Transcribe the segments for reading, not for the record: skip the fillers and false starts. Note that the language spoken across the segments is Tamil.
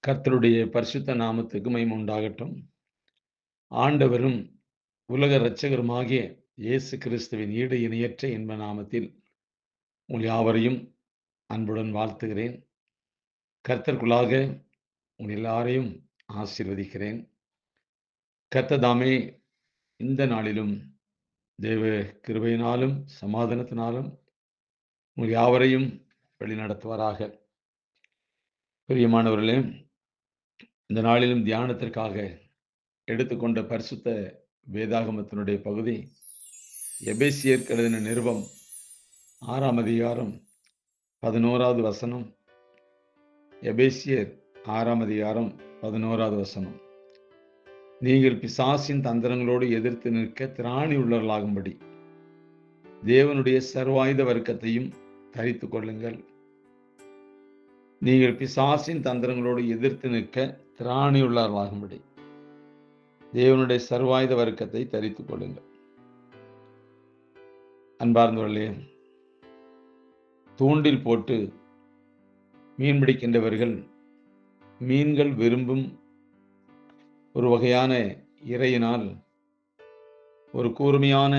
கர்த்தருடைய பரிசுத்த நாமத்துக்கு மகிமை உண்டாகட்டும். ஆண்டவரும் உலக இரட்சகருமாகிய இயேசு கிறிஸ்துவின் ஈடு இணையற்ற இன்ப நாமத்தில் உங்கள் யாவரையும் அன்புடன் வாழ்த்துகிறேன். கர்த்தருக்குள்ளாக உங்கள் எல்லாரையும் ஆசீர்வதிக்கிறேன். கர்த்தர் தாமே இந்த நாளிலும் தேவ கிருபையினாலும் சமாதானத்தினாலும் உங்கள் யாவரையும் வழிநடத்துவாராக. பிரியமானவர்களே, இந்த நாளிலும் தியானத்திற்காக எடுத்துக்கொண்ட பரிசுத்த வேதாகமத்தினுடைய பகுதி எபேசியர் எழுதின நிருபம் 6ஆம் அதிகாரம் 11வது வசனம். எபேசியர் 6ஆம் அதிகாரம் 11வது வசனம். நீங்கள் பிசாசின் தந்திரங்களோடு எதிர்த்து நிற்க திராணி உள்ளவர்களாகும்படி தேவனுடைய சர்வாயுத வர்க்கத்தையும் தரித்துக் கொள்ளுங்கள். நீங்கள் பிசாசின் தந்திரங்களோடு எதிர்த்து நிற்க திராணி உள்ளவர்களாகும்படி தேவனுடைய சர்வாயுத வர்க்கத்தை தரித்துக் கொள்ளுங்கள். அன்பார்ந்தவர்களே, தூண்டில் போட்டு மீன் பிடிக்கின்றவர்கள் மீன்கள் விரும்பும் ஒரு வகையான இரையினால் ஒரு கூர்மையான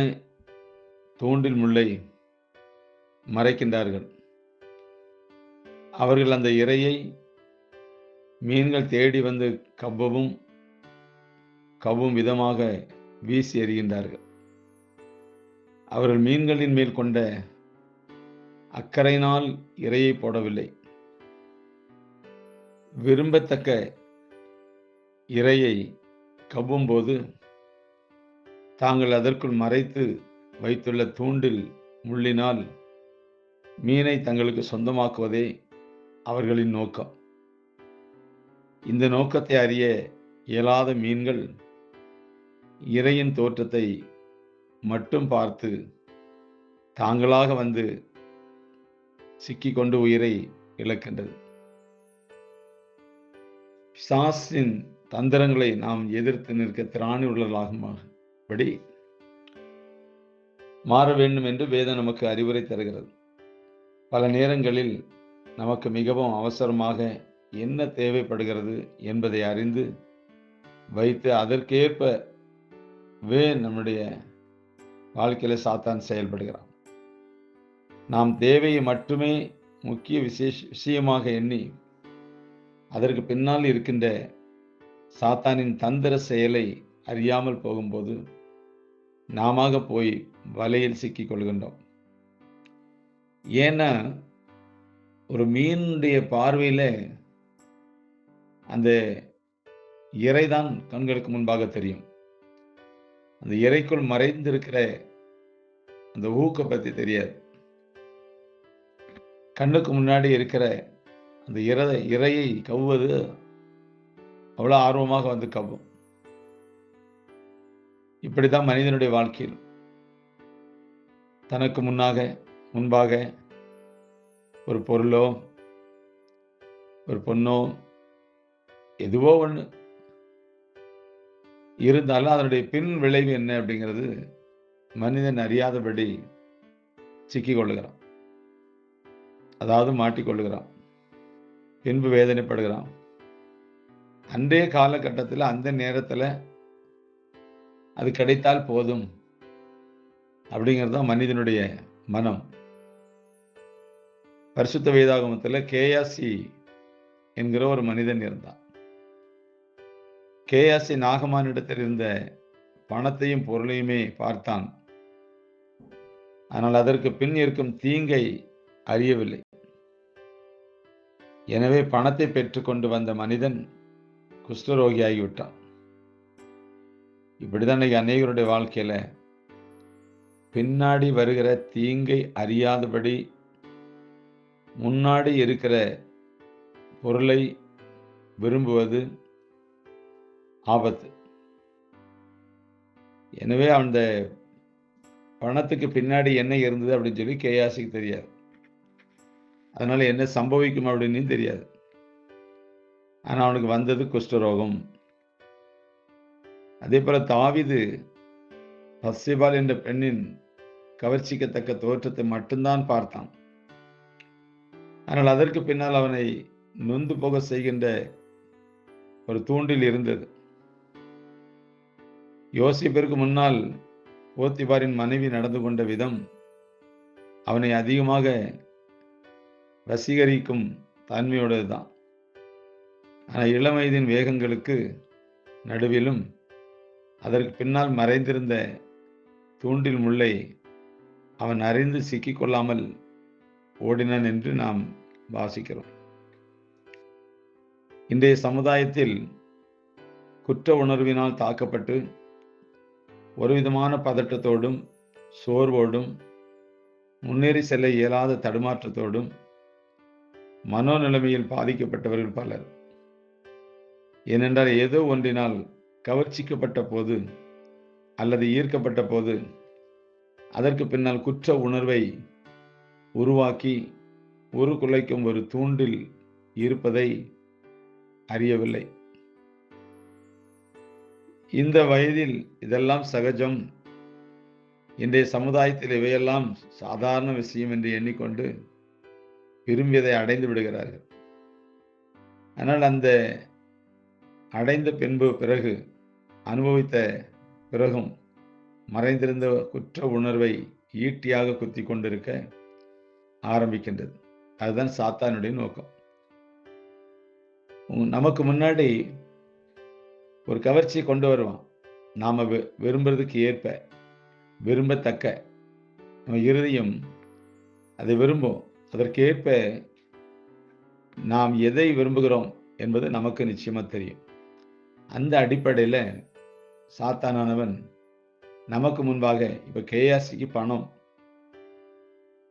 தூண்டில் முள்ளை மறைக்கின்றார்கள். அவர்கள் அந்த இரையை மீன்கள் தேடி வந்து கவ்வும் விதமாக வீசி எறிகின்றார்கள். அவர்கள் மீன்களின் மேல் கொண்ட அக்கறையினால் இரையை போடவில்லை. விரும்பத்தக்க இரையை கவ்வும் போது தாங்கள் அதற்குள் மறைத்து வைத்துள்ள தூண்டில் முள்ளினால் மீனை தங்களுக்கு சொந்தமாக்குவதே அவர்களின் நோக்கம். இந்த நோக்கத்தை அறிய இயலாத மீன்கள் இரையின் தோற்றத்தை மட்டும் பார்த்து தாங்களாக வந்து சிக்கிக்கொண்டு உயிரை இழக்கின்றது. பிசாசின் தந்திரங்களை நாம் எதிர்த்து நிற்க திராணி உள்ளவர்களாகும்படி மாற வேண்டும் என்று வேதம் நமக்கு அறிவுரை தருகிறது. பல நேரங்களில் நமக்கு மிகவும் அவசரமாக என்ன தேவைப்படுகிறது என்பதை அறிந்து வைத்து அதற்கேற்பவே நம்முடைய வாழ்க்கையில சாத்தான் செயல்படுகிறான். நாம் தேவையை மட்டுமே முக்கிய விஷயமாக எண்ணி அதற்கு பின்னால் இருக்கின்ற சாத்தானின் தந்திர செயலை அறியாமல் போகும்போது நாம போய் வலையில் சிக்கிக் கொள்கின்றோம். ஏன்னா ஒரு மீனுடைய பார்வையில அந்த இரைதான் கண்களுக்கு முன்பாக தெரியும். அந்த இரைக்குள் மறைந்திருக்கிற அந்த ஊக்க பத்தி தெரியாது. கண்ணுக்கு முன்னாடி இருக்கிற அந்த இரையை கவ்வது அவ்வளவு ஆர்வமாக வந்து கவ்வும். இப்படித்தான் மனிதனுடைய வாழ்க்கையில் தனக்கு முன்பாக ஒரு பொருளோ ஒரு பொண்ணோ எதுவோ ஒண்ணு இருந்தாலும் அதனுடைய பின் விளைவு என்ன அப்படிங்கிறது மனிதன் அறியாதபடி சிக்கிக் கொள்ளுகிறான். அதாவது மாட்டிக்கொள்ளுகிறான், பின்பு வேதனைப்படுகிறான். அன்றைய காலகட்டத்தில் அந்த நேரத்தில் அது கிடைத்தால் போதும் அப்படிங்கிறது தான் மனிதனுடைய மனம். பரிசுத்த வேதாகமத்தில் கேயாசி என்கிற ஒரு மனிதன் இருந்தான். கேயாசி நாகமானிடத்தில் இருந்த பணத்தையும் பொருளையுமே பார்த்தான். ஆனால் அதற்கு பின் இருக்கும் தீங்கை அறியவில்லை. எனவே பணத்தை பெற்றுக்கொண்டு வந்த மனிதன் குஷ்டரோகியாகிவிட்டான். இப்படிதான் அநேகருடைய வாழ்க்கையில பின்னாடி வருகிற தீங்கை அறியாதபடி முன்னாடி இருக்கிற பொருளை விரும்புவது ஆபத்து. எனவே அந்த பணத்துக்கு பின்னாடி என்ன இருந்தது அப்படின்னு சொல்லி கேயாசிக்கு தெரியாது. அதனால என்ன சம்பவிக்கும் அப்படின்னு தெரியாது. ஆனா அவனுக்கு வந்தது குஷ்டரோகம். அதே போல தாவீது பத்சேபாள் என்ற பெண்ணின் கவர்ச்சிக்கத்தக்க தோற்றத்தை மட்டும்தான் பார்த்தான். ஆனால் அதற்கு பின்னால் அவனை நொந்து போக செய்கின்ற ஒரு தூண்டில் இருந்தது. யோசேப்பிற்கு முன்னால் போத்திபாரின் மனைவி நடந்து கொண்ட விதம் அவனை அதிகமாக வசீகரிக்கும் தன்மையோடது தான். ஆனால் இளம் வயதின் வேகங்களுக்கு நடுவிலும் அதற்கு பின்னால் மறைந்திருந்த தூண்டில் முள்ளை அவன் அறிந்து சிக்கிக்கொள்ளாமல் ஓடினான் என்று நாம் வாசிக்கிறோம். இன்றைய சமுதாயத்தில் குற்ற உணர்வினால் தாக்கப்பட்டு ஒரு விதமான பதட்டத்தோடும் சோர்வோடும் முன்னேறி செல்ல இயலாத தடுமாற்றத்தோடும் மனோநிலைமையில் பாதிக்கப்பட்டவர்கள் பலர். ஏனென்றால் ஏதோ ஒன்றினால் கவர்ச்சிக்கப்பட்ட போது அல்லது ஈர்க்கப்பட்ட போது அதற்கு பின்னால் குற்ற உணர்வை உருவாக்கி உருக்குலைக்கும் ஒரு தூண்டில் இருப்பதை அறியவில்லை. இந்த வயதில் இதெல்லாம் சகஜம், இன்றைய சமுதாயத்தில் இவையெல்லாம் சாதாரண விஷயம் என்று எண்ணிக்கொண்டு விரும்பியதை அடைந்து விடுகிறார்கள். ஆனால் அந்த அடைந்த பிறகு அனுபவித்த பிறகும் மறைந்திருந்த குற்ற உணர்வை ஈட்டியாக குத்தி கொண்டிருக்க ஆரம்பிக்கின்றது. அதுதான் சாத்தானுடைய நோக்கம். நமக்கு முன்னாடி ஒரு கவர்ச்சியை கொண்டு வருவான். நாம விரும்புறதுக்கு ஏற்ப விரும்பத்தக்க நம்ம இருதயம் அதை விரும்பும். அதற்கேற்ப நாம் எதை விரும்புகிறோம் என்பது நமக்கு நிச்சயமா தெரியும். அந்த அடிப்படையில் சாத்தானானவன் நமக்கு முன்பாக இப்ப கேயாசிக்கு பணம்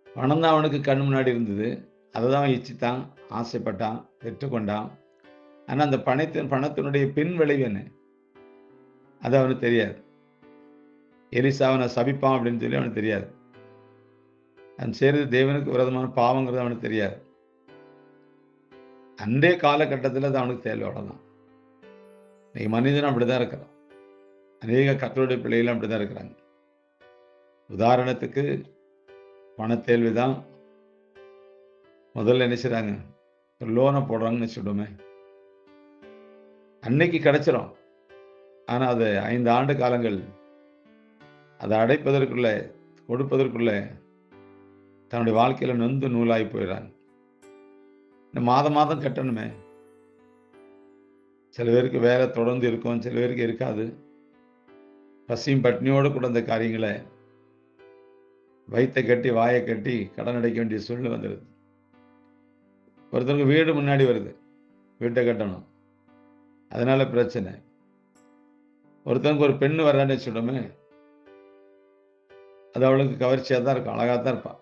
தான் அவனுக்கு கண் முன்னாடி இருந்தது. அதை தான் அவன் இச்சித்தான், ஆசைப்பட்டான், பெற்றுக்கொண்டான். ஆனால் அந்த பணத்தினுடைய பின் விளைவு என்ன அது அவனுக்கு தெரியாது. எலிசாவை சபிப்பான் அப்படின்னு சொல்லி அவனுக்கு தெரியாது. அவன் செய்கிறது தேவனுக்கு விரோதமான பாவங்கிறது அவனுக்கு தெரியாது. அன்றைய காலகட்டத்தில் அது அவனுக்கு தேவை. அவ்வளோதான். இன்னைக்கு மனிதனும் அப்படிதான் இருக்கிறான். அநேக கர்த்தருடைய பிள்ளைகளும் அப்படிதான் இருக்கிறாங்க. உதாரணத்துக்கு பணத்தேல்வி தான் முதல்ல என்ன செய்றாங்க, ஒரு லோனை போடுறாங்கன்னு வச்சுட்டோமே, அன்னைக்கு கிடைச்சிடும். ஆனால் அது 5 ஆண்டு காலங்கள் அதை அடைப்பதற்குள்ள கொடுப்பதற்குள்ள தன்னுடைய வாழ்க்கையில் நொந்து நூலாகி போயிடறாங்க. இந்த மாதம் கட்டணுமே. சில பேருக்கு வேலை தொடர்ந்து இருக்கும், சில பேருக்கு இருக்காது. பசியும் பட்னியோடு கூட அந்த காரியங்களை வயிற்றை கட்டி வாயை கட்டி கடன் அடைக்க வேண்டிய சூழ்நிலை வந்துடுது. ஒருத்தருக்கு வீடு முன்னாடி வருது, வீட்டை கட்டணும், அதனால பிரச்சனை. ஒருத்தருக்கு ஒரு பெண்ணு வர்றான்னு வச்சுட்டோமே, அது அவளுக்கு கவர்ச்சியாக தான் இருக்கும், அழகாக தான் இருப்பான்.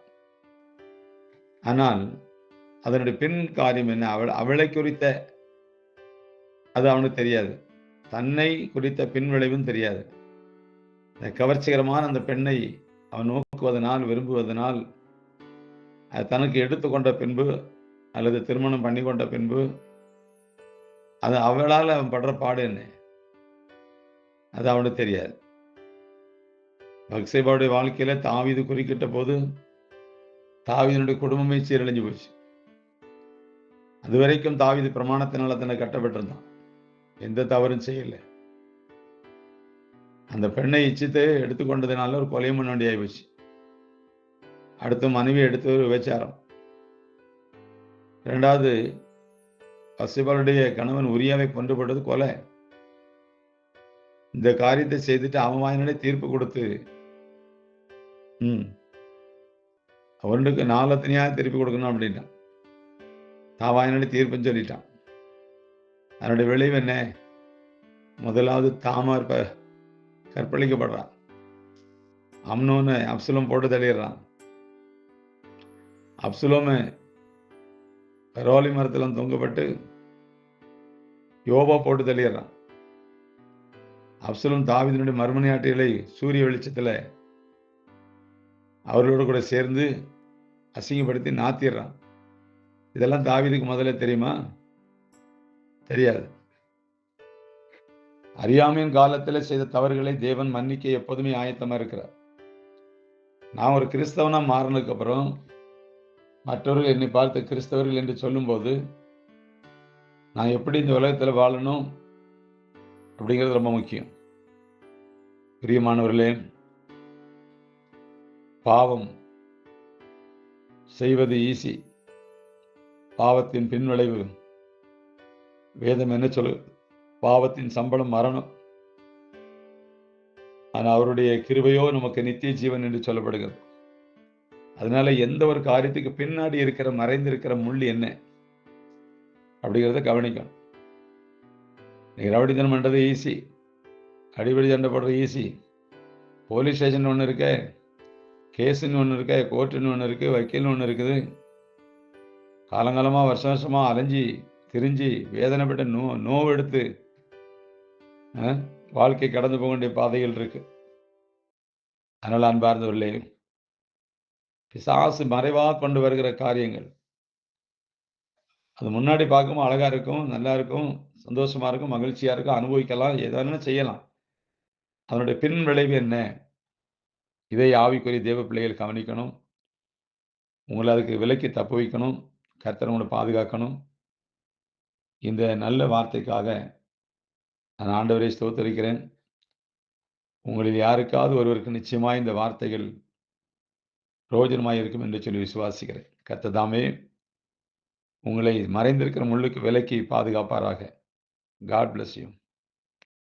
ஆனால் அதனுடைய பின் காரியம் என்ன, அவளை குறித்த அது அவனுக்கு தெரியாது. தன்னை குறித்த பின் விளைவும் தெரியாது. அந்த கவர்ச்சிகரமான அந்த பெண்ணை அவன் நோக்குவதனால், விரும்புவதனால், அது தனக்கு எடுத்துக்கொண்ட பின்பு அல்லது திருமணம் பண்ணி கொண்ட பின்பு அது அவளால் அவன் படுற பாடு என்ன, அது அவனுக்கு தெரியாது. பத்சேபாவுடைய வாழ்க்கையில தாவீது குறுக்கிட்ட போது தாவீதுடைய குடும்பமே சீரழிஞ்சு போச்சு. அதுவரைக்கும் தாவீது பிரமாணத்தினால தன்னை கட்டப்பட்டிருந்தான், எந்த தவறும் செய்யல. அந்த பெண்ணை இச்சித்து எடுத்துக்கொண்டதுனால ஒரு கொலையும் பண்ண வேண்டியாகி போச்சு. அடுத்து மனைவி எடுத்து ஒரு விபச்சாரம். 2வது பத்சேபாளுடைய கணவன் உரியாவை கொன்றுபட்டது கொலை. இந்த காரியத்தை செய்துட்டு அவன் வாயினாலே தீர்ப்பு கொடுத்து அவனுக்கு 4 லட்சம் திருப்பி கொடுக்கணும் அப்படின்ட்டான். தான் வாயினாலே தீர்ப்புன்னு சொல்லிட்டான். அதனுடைய விளைவு என்ன? முதலாவது தாமார் கற்பழிக்கப்படுறான். அம்னோன்னு அப்சலோம் போட்டு தள்ளிடுறான். அப்சலோமு கரோலி மரத்தில் தொங்கப்பட்டு யோபா போட்டு தள்ளிடுறான். அப்சலோம் தாவீதினுடைய மறுமனையாட்டிகளை சூரிய வெளிச்சத்தில் அவர்களோடு கூட சேர்ந்து அசிங்கப்படுத்தி நாத்திடுறான். இதெல்லாம் தாவீதுக்கு முதல்ல தெரியுமா? தெரியாது. அறியாமையின் காலத்தில் செய்த தவறுகளை தேவன் மன்னிக்க எப்போதுமே ஆயத்தமா இருக்கிறார். நான் ஒரு கிறிஸ்தவனா மாறினதுக்கு அப்புறம் மற்றவர்கள் என்னை பார்த்து கிறிஸ்தவர்கள் என்று சொல்லும்போது நான் எப்படி இந்த உலகத்தில் வாழணும், அப்படிங்கிறது ரொம்ப முக்கியம். பிரியமானவர்களே, பாவம் செய்வது ஈஸி. பாவத்தின் பின்விளைவு வேதம் என்ன சொல்லுது? பாவத்தின் சம்பளம் மரணம். ஆனால் அவருடைய கிருபையோ நமக்கு நித்திய ஜீவன் என்று சொல்லப்படுகிறது. அதனால எந்த ஒரு காரியத்துக்கு பின்னாடி இருக்கிற மறைந்திருக்கிற முள் என்ன அப்படிங்கிறத கவனிக்கணும். நீங்க ரவுடித்தனம் பண்றது ஈஸி, அடிப்படை சண்டை போடுறது ஈஸி. போலீஸ் ஸ்டேஷன் ஒன்று இருக்க, கேஸுன்னு ஒன்று இருக்க, கோர்ட்டுன்னு ஒன்று இருக்கு, வக்கீல்னு ஒன்று இருக்குது. காலங்காலமாக வருஷம் வருஷமாக அலைஞ்சி திரிஞ்சு வேதனைப்பட்டு நோவெடுத்து வாழ்க்கை கடந்து போக வேண்டிய பாதைகள் இருக்கு. அதனால் அன்பார்ந்தவர்களே, பிசாசு மறைவாக கொண்டு வருகிற காரியங்கள் அது முன்னாடி பார்க்கும்போது அழகா இருக்கும், நல்லா இருக்கும், சந்தோஷமா இருக்கும், மகிழ்ச்சியா இருக்கும், அனுபவிக்கலாம், எதனா செய்யலாம். அதனுடைய பின் விளைவு என்ன? இதை ஆவிக்குரிய தேவ பிள்ளைகள் கவனிக்கணும். உங்களை அதுக்கு விலக்கி தப்பு வைக்கணும். கர்த்தர் உங்களை பாதுகாக்கணும். இந்த நல்ல வார்த்தைக்காக நான் ஆண்டவரை ஸ்தோத்திரிக்கிறேன். உங்களில் யாருக்காவது ஒருவருக்கு நிச்சயமாய் இந்த வார்த்தைகள் பிரயோஜனமாய் இருக்கும் என்று சொல்லி விசுவாசிக்கிறேன். கர்த்தர் தாமே உங்களை மறைந்திருக்கிற முள்ளுக்கு விலக்கி பாதுகாப்பாராக. God bless you.